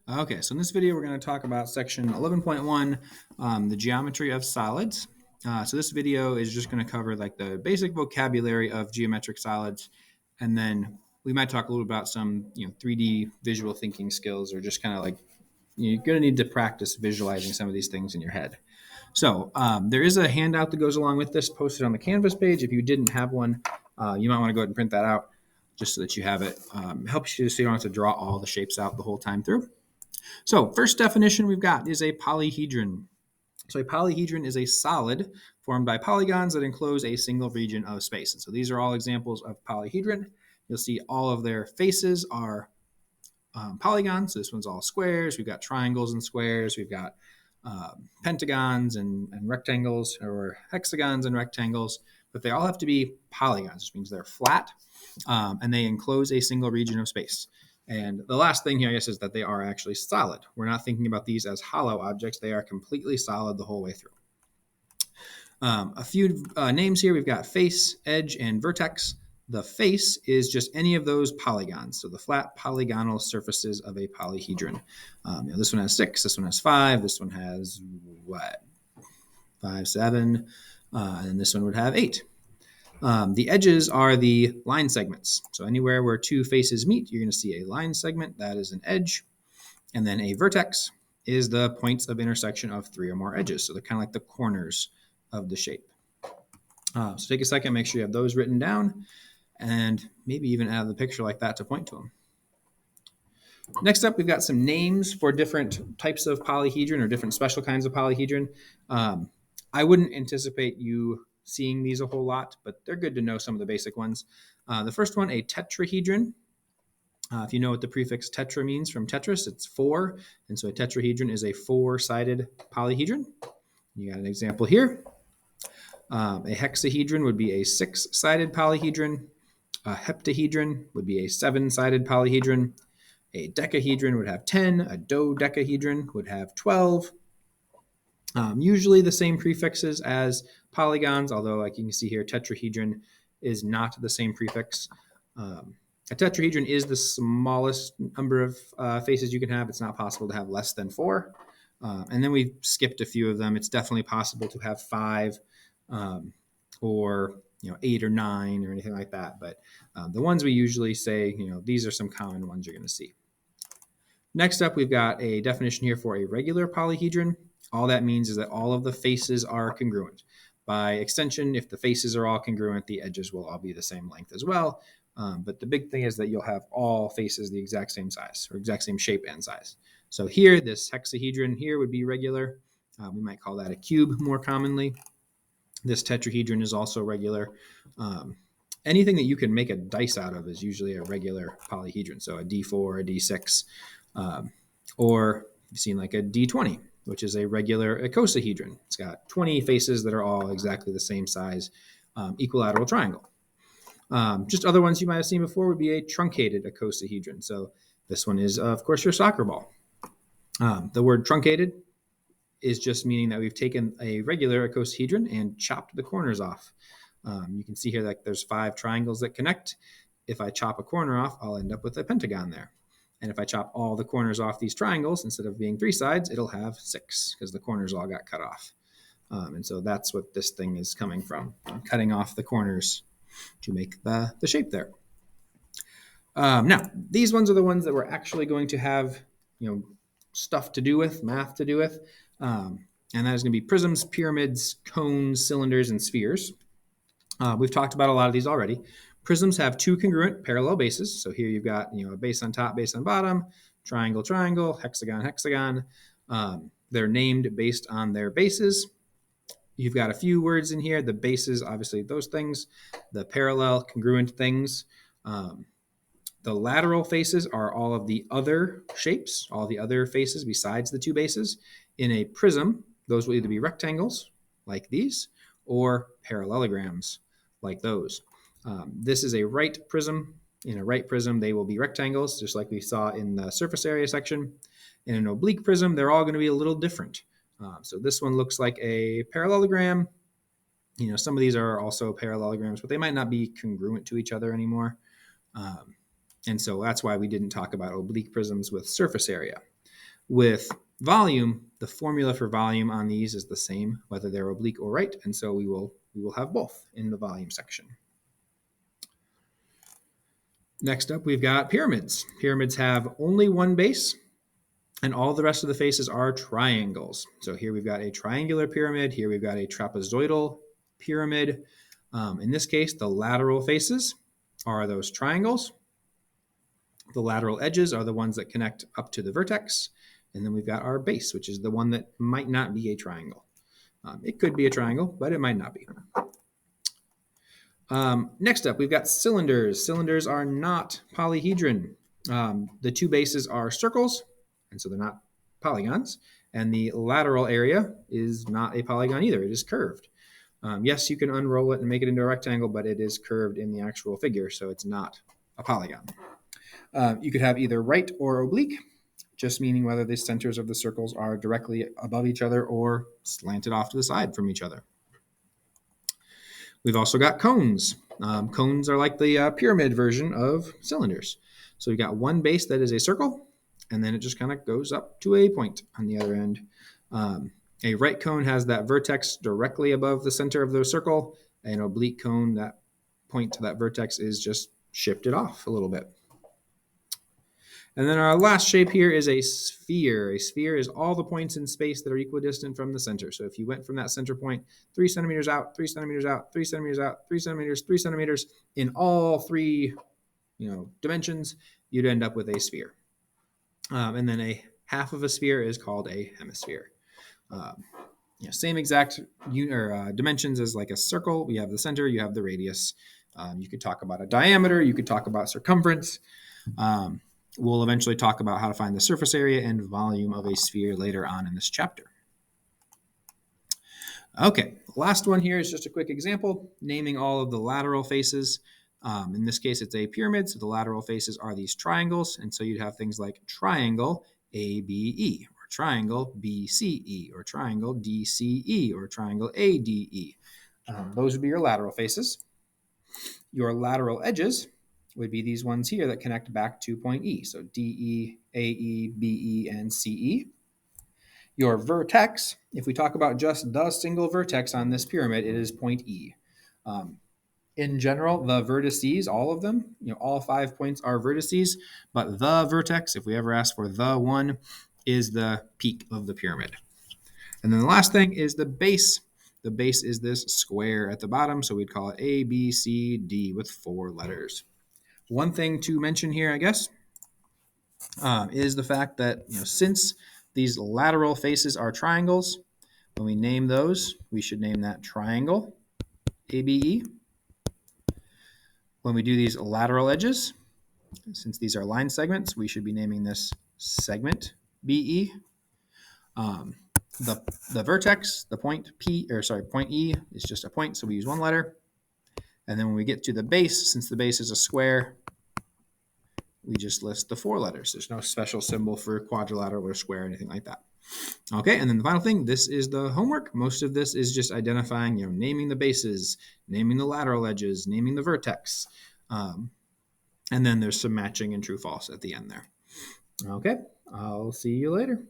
Okay, so in this video, we're going to talk about section 11.1, the geometry of solids. So this video is just going to cover like the basic vocabulary of geometric solids, and then we might talk a little about some 3D visual thinking skills, or just kind of like you're going to need to practice visualizing some of these things in your head. So there is a handout that goes along with this posted on the Canvas page. If you didn't have one, you might want to go ahead and print that out just so that you have it. Helps you so you don't have to draw all the shapes out the whole time through. So first definition we've got is a polyhedron. So a polyhedron is a solid formed by polygons that enclose a single region of space. And so these are all examples of polyhedron. You'll see all of their faces are polygons. So this one's all squares. We've got triangles and squares. We've got pentagons and rectangles, or hexagons and rectangles. But they all have to be polygons, which means they're flat and they enclose a single region of space. And the last thing here, I guess, is that they are actually solid. We're not thinking about these as hollow objects. They are completely solid the whole way through. A few names here. We've got face, edge, and vertex. The face is just any of those polygons, so the flat polygonal surfaces of a polyhedron. This one has 6, this one has 5, this one has, 5, 7, and this one would have 8. The edges are the line segments. So anywhere where two faces meet, you're going to see a line segment. That is an edge. And then a vertex is the points of intersection of 3 or more edges. So they're kind of like the corners of the shape. So take a second, make sure you have those written down, and maybe even add the picture like that to point to them. Next up, we've got some names for different types of polyhedron, or different special kinds of polyhedron. I wouldn't anticipate you seeing these a whole lot, but they're good to know some of the basic ones. The first one, a tetrahedron. If you know what the prefix tetra means from tetris, it's 4. And so a tetrahedron is a 4-sided polyhedron. You got an example here. A hexahedron would be a 6-sided polyhedron. A heptahedron would be a 7-sided polyhedron. A decahedron would have 10. A dodecahedron would have 12. Usually the same prefixes as polygons, although like you can see here, tetrahedron is not the same prefix. A tetrahedron is the smallest number of faces you can have. It's not possible to have less than 4. And then we skipped a few of them. It's definitely possible to have 5 or 8 or 9 or anything like that. But the ones we usually say, these are some common ones you're going to see. Next up, we've got a definition here for a regular polyhedron. All that means is that all of the faces are congruent. By extension, if the faces are all congruent, the edges will all be the same length as well. But the big thing is that you'll have all faces the exact same size, or exact same shape and size. So here, this hexahedron here would be regular. We might call that a cube more commonly. This tetrahedron is also regular. Anything that you can make a dice out of is usually a regular polyhedron. So a D4, a D6, or you've seen like a D20, which is a regular icosahedron. It's got 20 faces that are all exactly the same size, equilateral triangle. Just other ones you might have seen before would be a truncated acosahedron. So this one is, of course, your soccer ball. The word truncated is just meaning that we've taken a regular icosahedron and chopped the corners off. You can see here that there's 5 triangles that connect. If I chop a corner off, I'll end up with a pentagon there. And if I chop all the corners off these triangles, instead of being 3 sides, it'll have 6 because the corners all got cut off. And so that's what this thing is coming from. I'm cutting off the corners to make the shape there. Now, these ones are the ones that we're actually going to have, stuff to do with, math to do with. And that is going to be prisms, pyramids, cones, cylinders, and spheres. We've talked about a lot of these already. Prisms have 2 congruent parallel bases. So here you've got, a base on top, base on bottom, triangle, triangle, hexagon, hexagon. They're named based on their bases. You've got a few words in here. The bases, obviously those things. The parallel congruent things. The lateral faces are all of the other shapes, all the other faces besides the 2 bases. In a prism, those will either be rectangles, like these, or parallelograms, like those. This is a right prism. In a right prism, they will be rectangles, just like we saw in the surface area section. In an oblique prism, they're all going to be a little different. So this one looks like a parallelogram. Some of these are also parallelograms, but they might not be congruent to each other anymore. And so that's why we didn't talk about oblique prisms with surface area. With volume, the formula for volume on these is the same, whether they're oblique or right, and so we will have both in the volume section. Next up, we've got pyramids. Pyramids have only one base, and all the rest of the faces are triangles. So here we've got a triangular pyramid. Here we've got a trapezoidal pyramid. In this case, the lateral faces are those triangles. The lateral edges are the ones that connect up to the vertex. And then we've got our base, which is the one that might not be a triangle. It could be a triangle, but it might not be. Next up, we've got cylinders. Cylinders are not polyhedron. The two bases are circles, and so they're not polygons. And the lateral area is not a polygon either. It is curved. Yes, you can unroll it and make it into a rectangle, but it is curved in the actual figure, so it's not a polygon. You could have either right or oblique, just meaning whether the centers of the circles are directly above each other or slanted off to the side from each other. We've also got cones. Cones are like the pyramid version of cylinders. So we've got one base that is a circle, and then it just kind of goes up to a point on the other end. A right cone has that vertex directly above the center of the circle. An oblique cone, that point to that vertex is just shifted off a little bit. And then our last shape here is a sphere. A sphere is all the points in space that are equidistant from the center. So if you went from that center point 3 centimeters out, 3 centimeters out, 3 centimeters out, 3 centimeters, 3 centimeters in all three dimensions, you'd end up with a sphere. And then a half of a sphere is called a hemisphere. Same exact dimensions as like a circle. We have the center, you have the radius. You could talk about a diameter, you could talk about circumference. We'll eventually talk about how to find the surface area and volume of a sphere later on in this chapter. Okay, last one here is just a quick example, naming all of the lateral faces. In this case, it's a pyramid, so the lateral faces are these triangles, and so you'd have things like triangle ABE, or triangle BCE, or triangle DCE, or triangle ADE. Those would be your lateral faces. Your lateral edges would be these ones here that connect back to point E. So DE, AE, BE, and CE. Your vertex, if we talk about just the single vertex on this pyramid, it is point E. In general, the vertices, all of them, all 5 points are vertices, but the vertex, if we ever ask for the one, is the peak of the pyramid. And then the last thing is the base. The base is this square at the bottom, so we'd call it A, B, C, D with 4 letters. One thing to mention here, I guess, is the fact that since these lateral faces are triangles, when we name those, we should name that triangle, ABE. When we do these lateral edges, since these are line segments, we should be naming this segment, BE. The vertex, the point point E is just a point, so we use 1 letter. And then when we get to the base, since the base is a square, we just list the 4 letters. There's no special symbol for quadrilateral or square or anything like that. Okay, and then the final thing, this is the homework. Most of this is just identifying, naming the bases, naming the lateral edges, naming the vertex. And then there's some matching and true false at the end there. Okay, I'll see you later.